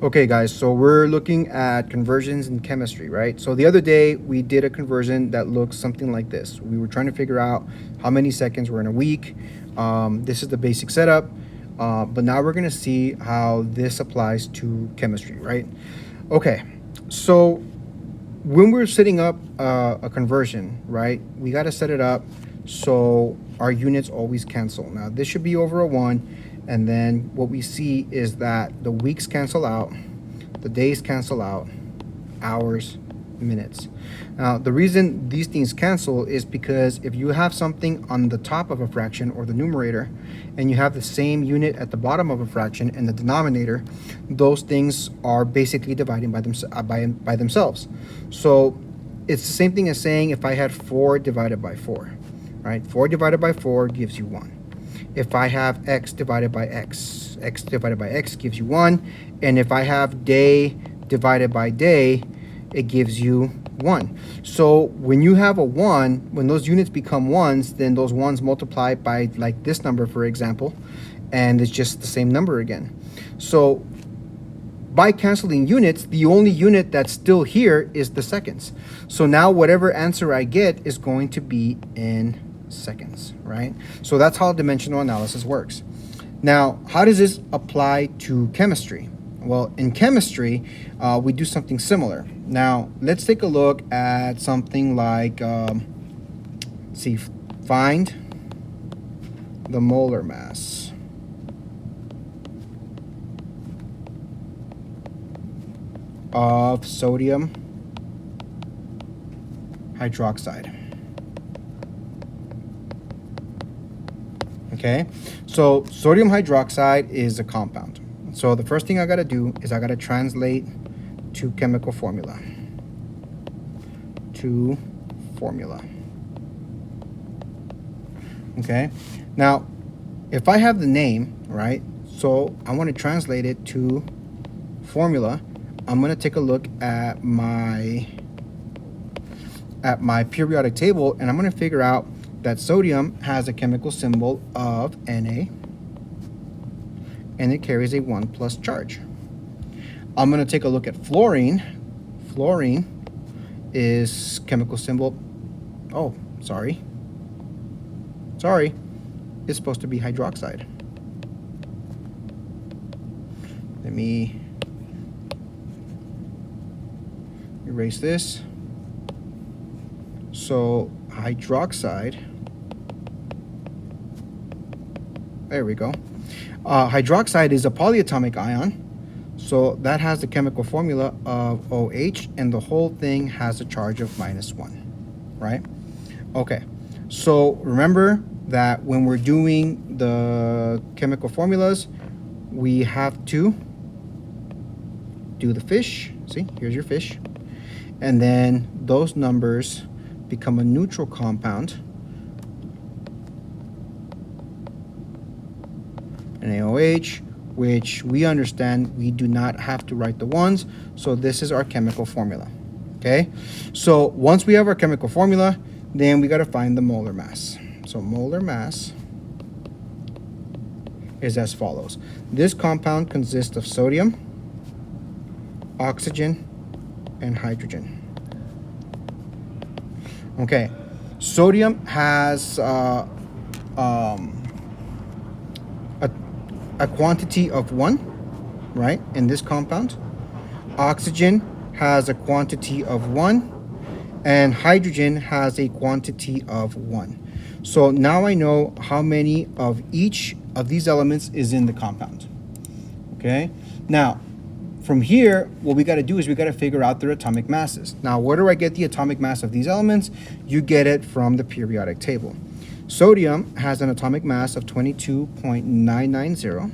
Okay, guys, so we're looking at conversions in chemistry, right? So the other day we did a conversion that looks something like this. We were trying to figure out how many seconds were in a week. This is the basic setup, but now we're gonna see how this applies to chemistry, right? Okay, so when we're setting up a conversion, right, we got to set it up so our units always cancel. Now this should be over a 1, and then what we see is that the weeks cancel out, the days cancel out, hours, minutes. Now the reason these things cancel is because if you have something on the top of a fraction or the numerator and you have the same unit at the bottom of a fraction in the denominator, those things are basically dividing by themselves. So it's the same thing as saying if I had 4 divided by 4, right? 4 divided by 4 gives you 1. If I have x divided by x, x divided by x gives you 1. And if I have day divided by day, it gives you 1. So when you have a 1, when those units become 1s, then those 1s multiply by like this number, for example, and it's just the same number again. So by canceling units, the only unit that's still here is the seconds. So now whatever answer I get is going to be in seconds, right? So that's how dimensional analysis works. Now, how does this apply to chemistry? Well, in chemistry, we do something similar. Now, let's take a look at something like, find the molar mass of sodium hydroxide. Okay, so sodium hydroxide is a compound. So the first thing I got to do is I got to translate to chemical formula. To formula. Okay, now if I have the name, right, so I want to translate it to formula, I'm going to take a look at my periodic table, and I'm going to figure out that sodium has a chemical symbol of Na, and it carries a 1 plus charge. I'm going to take a look at fluorine. Fluorine is chemical symbol, sorry, it's supposed to be hydroxide. Let me erase this. So hydroxide, there we go. Hydroxide is a polyatomic ion, so that has the chemical formula of OH, and the whole thing has a charge of -1, right? Okay, so remember that when we're doing the chemical formulas, we have to do the fish. See, here's your fish. And then those numbers become a neutral compound, NaOH, which we understand we do not have to write the 1s, so this is our chemical formula. Okay, so once we have our chemical formula, then we got to find the molar mass. So molar mass is as follows. This compound consists of sodium, oxygen, and hydrogen. Okay, sodium has a quantity of 1, right, in this compound. Oxygen has a quantity of 1, and hydrogen has a quantity of 1. So now I know how many of each of these elements is in the compound. Okay, now from here, what we got to do is we got to figure out their atomic masses. Now, where do I get the atomic mass of these elements? You get it from the periodic table. Sodium has an atomic mass of 22.990.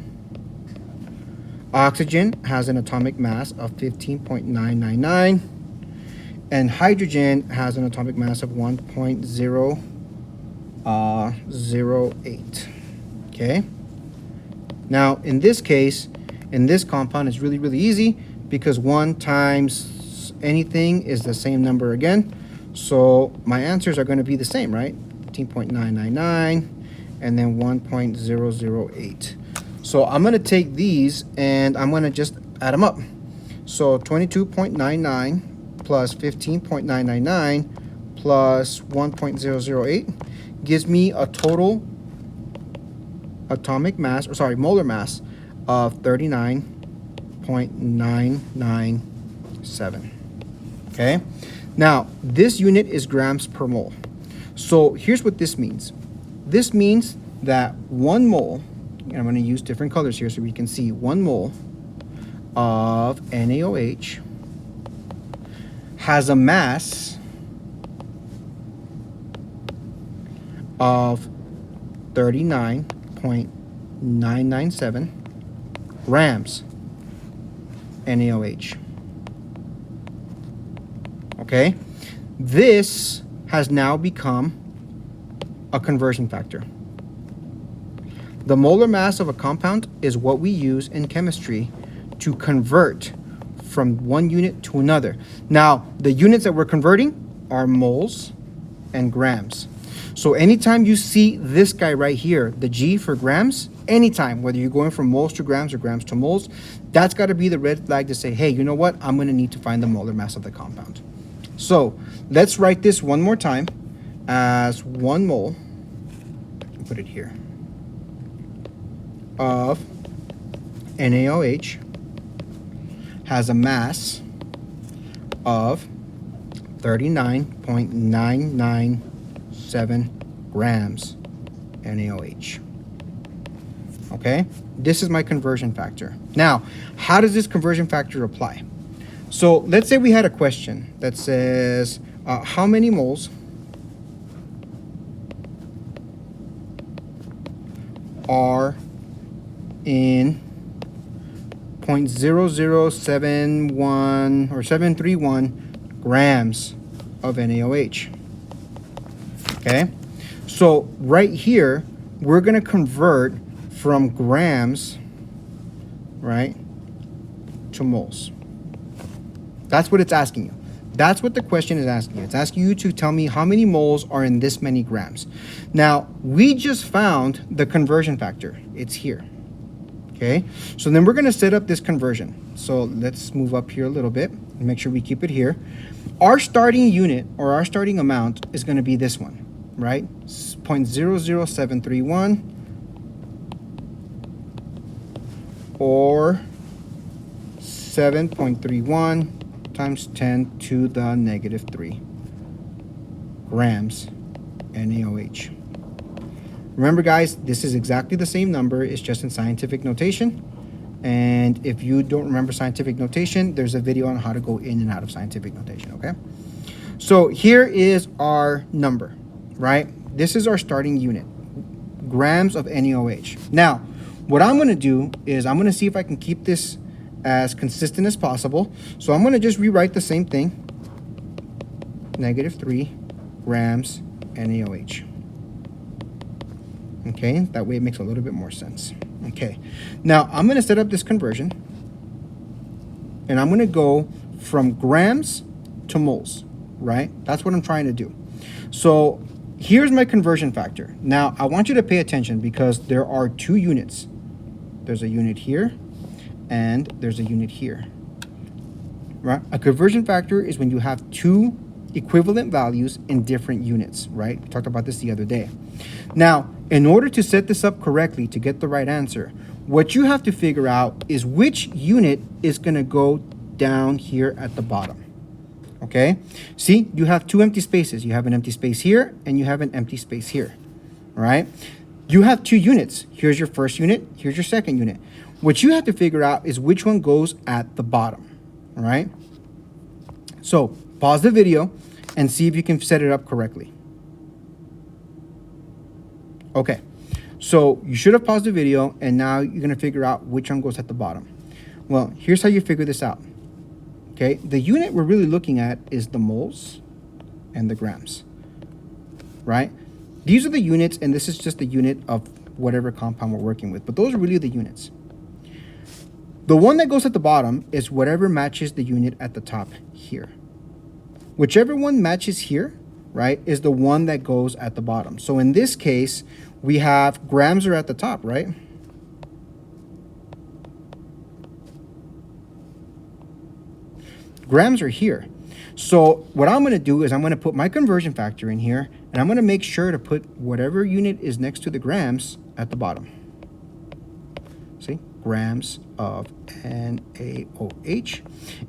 Oxygen has an atomic mass of 15.999. And hydrogen has an atomic mass of 1.008. Okay. Now, in this case, in this compound, it's really, really easy because 1 times anything is the same number again. So my answers are going to be the same, right? 15.999 and then 1.008. So I'm going to take these and I'm going to just add them up. So 22.99 plus 15.999 plus 1.008 gives me a total atomic mass, or sorry, molar mass of 39.997. Okay. Now, this unit is grams per mole. So here's what this means. This means that 1 mole, and I'm going to use different colors here so we can see, 1 mole of NaOH has a mass of 39.997 grams NaOH. Okay, this has now become a conversion factor. The molar mass of a compound is what we use in chemistry to convert from one unit to another. Now, the units that we're converting are moles and grams. So anytime you see this guy right here, the G for grams, anytime, whether you're going from moles to grams or grams to moles, that's got to be the red flag to say, hey, you know what? I'm going to need to find the molar mass of the compound. So let's write this one more time as 1 mole, put it here, of NaOH has a mass of 39.997 grams NaOH. Okay, this is my conversion factor. Now, how does this conversion factor apply? So let's say we had a question that says, how many moles are in 0.0071 or 731 grams of NaOH? Okay, so right here, we're going to convert from grams, right, to moles. That's what it's asking you. That's what the question is asking you. It's asking you to tell me how many moles are in this many grams. Now, we just found the conversion factor. It's here. Okay, so then we're going to set up this conversion. So let's move up here a little bit and make sure we keep it here. Our starting unit, or our starting amount, is going to be this one, right? 0.00731 or 7.31 times 10 to the negative 3 grams NaOH. Remember, guys, this is exactly the same number. It's just in scientific notation. And if you don't remember scientific notation, there's a video on how to go in and out of scientific notation, okay? So here is our number, right? This is our starting unit, grams of NaOH. Now, what I'm going to do is I'm going to see if I can keep this as consistent as possible. So I'm going to just rewrite the same thing, negative 3 grams NaOH. Okay, that way it makes a little bit more sense. Okay, now I'm going to set up this conversion, and I'm going to go from grams to moles, right? That's what I'm trying to do. So here's my conversion factor. Now, I want you to pay attention because there are 2 units. There's a unit here, and there's a unit here, right? A conversion factor is when you have 2 equivalent values in different units, right? We talked about this the other day. Now, in order to set this up correctly to get the right answer, what you have to figure out is which unit is going to go down here at the bottom. Okay? See, you have 2 empty spaces. You have an empty space here, and you have an empty space here, right? You have 2 units. Here's your first unit. Here's your second unit. What you have to figure out is which one goes at the bottom, all right? So pause the video and see if you can set it up correctly. Okay, so you should have paused the video, and now you're going to figure out which one goes at the bottom. Well, here's how you figure this out. Okay, the unit we're really looking at is the moles and the grams, right? These are the units, and this is just the unit of whatever compound we're working with, but those are really the units. The one that goes at the bottom is whatever matches the unit at the top here. Whichever one matches here, right, is the one that goes at the bottom. So in this case, we have grams are at the top, right? Grams are here. So what I'm going to do is I'm going to put my conversion factor in here, and I'm going to make sure to put whatever unit is next to the grams at the bottom. See? Grams of NaOH.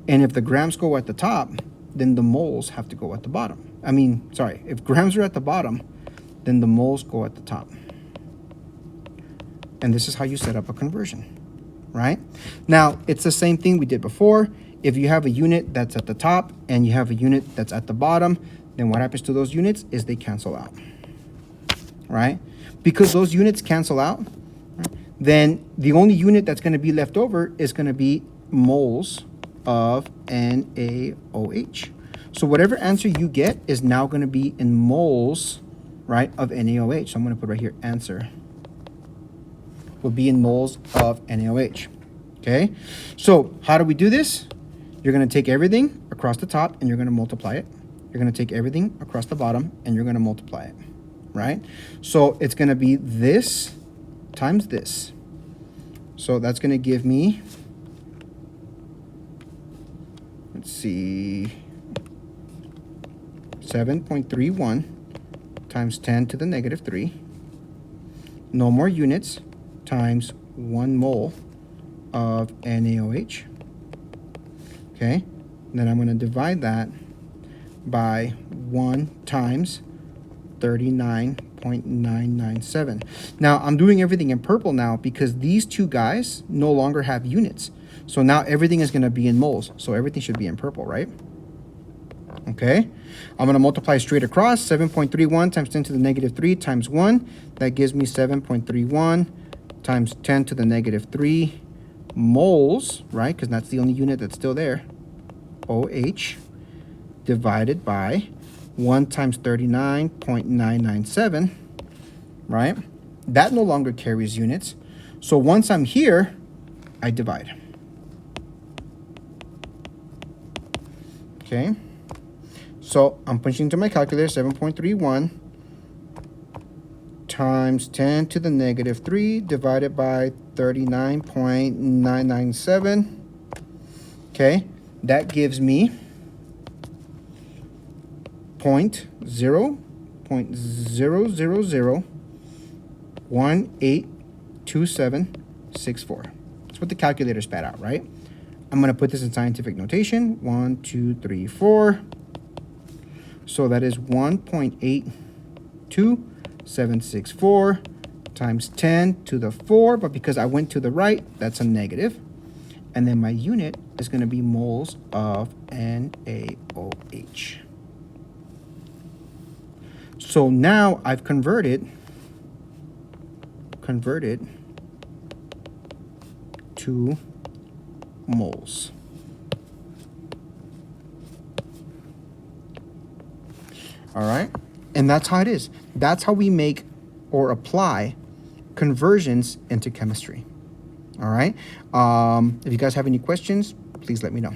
And if the grams go at the top, then the moles have to go at the bottom. If grams are at the bottom, then the moles go at the top. And this is how you set up a conversion, right? Now, it's the same thing we did before. If you have a unit that's at the top and you have a unit that's at the bottom, then what happens to those units is they cancel out, right? Because those units cancel out, then the only unit that's going to be left over is going to be moles of NaOH. So whatever answer you get is now going to be in moles, right, of NaOH. So I'm going to put right here, answer will be in moles of NaOH. Okay, so how do we do this? You're going to take everything across the top and you're going to multiply it. You're going to take everything across the bottom and you're going to multiply it, right? So it's going to be this times this. So that's going to give me, let's see, 7.31 times 10 to the negative 3. No more units times 1 mole of NaOH. Okay, and then I'm going to divide that by 1 times 39.997. Now, I'm doing everything in purple now because these two guys no longer have units. So now everything is going to be in moles. So everything should be in purple, right? Okay, I'm going to multiply straight across. 7.31 times 10 to the negative 3 times 1. That gives me 7.31 times 10 to the negative 3 moles, right? Because that's the only unit that's still there. OH divided by 1 times 39.997, right? That no longer carries units. So once I'm here, I divide. Okay. So I'm punching into my calculator, 7.31 times 10 to the negative 3 divided by 39.997. Okay, that gives me 0.000182764. That's what the calculator spat out, right? I'm going to put this in scientific notation. 1, 2, 3, 4. So that is 1.82764 times 10 to the 4. But because I went to the right, that's a negative. And then my unit is going to be moles of NaOH. So now I've converted to moles. All right, and that's how it is. That's how we make or apply conversions into chemistry. All right, if you guys have any questions, please let me know.